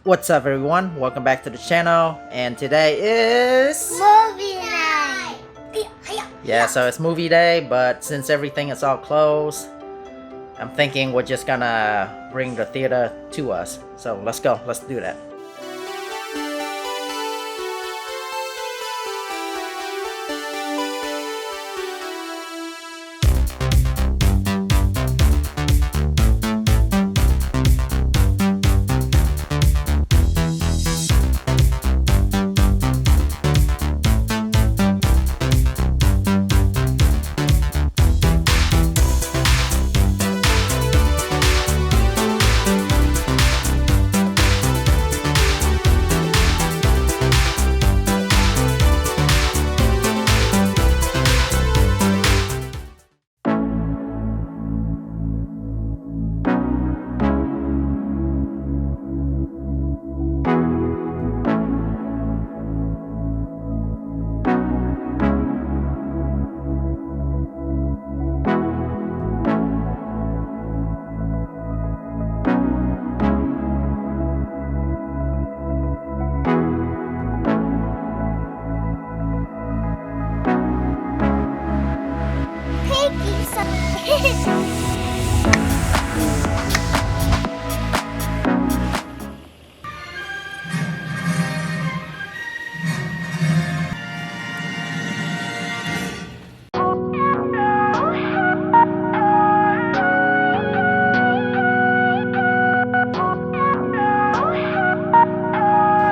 What's up everyone, welcome back to the channel, and today is movie night. yeah, so it's movie day, but since everything is all closed, I'm thinking we're just gonna bring the theater to us. So let's go, let's do that.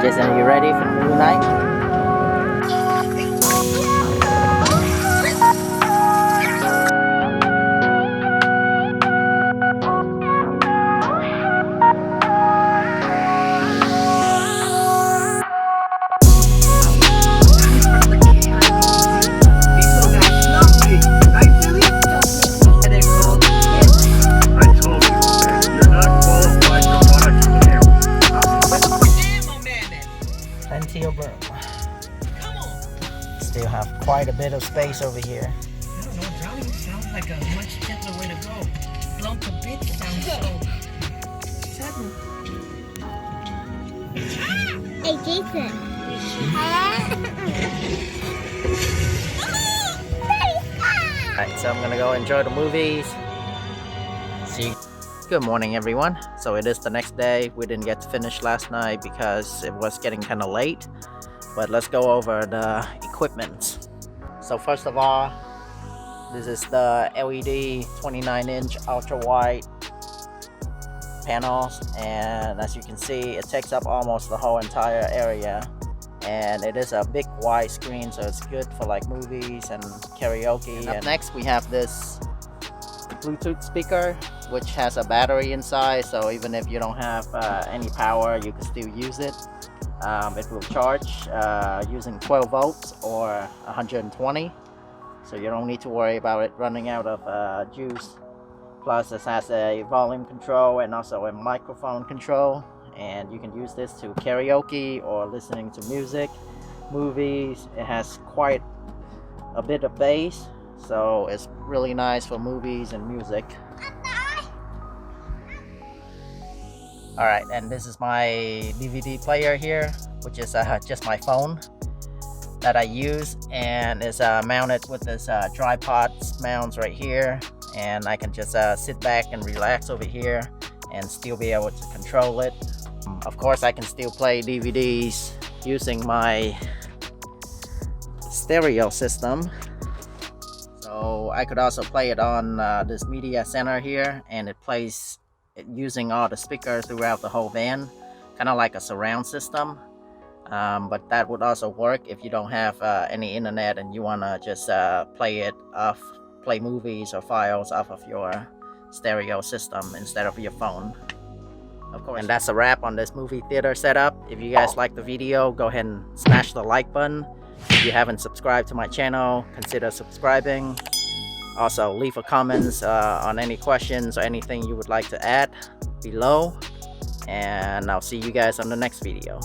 Jason, are you ready for the movie night? Plenty of room. Still have quite a bit of space over here. I don't know, drowning sounds like a much gentler way to go. Lump a bit sounds so sudden. Hey, Jason. Alright, so I'm gonna go enjoy the movies. See you. Good morning everyone. So it is the next day. We didn't get to finish last night because it was getting kind of late. But let's go over the equipment. So first of all, this is the LED 29-inch ultra-wide panels, and as you can see, it takes up almost the whole entire area. And it is a big wide screen, so it's good for like movies and karaoke. And up next we have this Bluetooth speaker, which has a battery inside, so even if you don't have any power, you can still use it. It will charge using 12 volts or 120, so you don't need to worry about it running out of juice. Plus it has a volume control and also a microphone control, and you can use this to karaoke or listening to music, movies. It has quite a bit of bass, so it's really nice for movies and music. Alright, and this is my DVD player here, which is just my phone that I use, and it's mounted with this tripod mounts right here, and I can just sit back and relax over here and still be able to control it. Of course, I can still play DVDs using my stereo system. So I could also play it on this media center here, and it plays it using all the speakers throughout the whole van, kind of like a surround system. But that would also work if you don't have any internet and you want to just play movies or files off of your stereo system instead of your phone, of course. And that's a wrap on this movie theater setup. If you guys like the video, go ahead and smash the like button. If you haven't subscribed to my channel, consider subscribing. Also, leave a comments on any questions or anything you would like to add below, and I'll see you guys on the next video.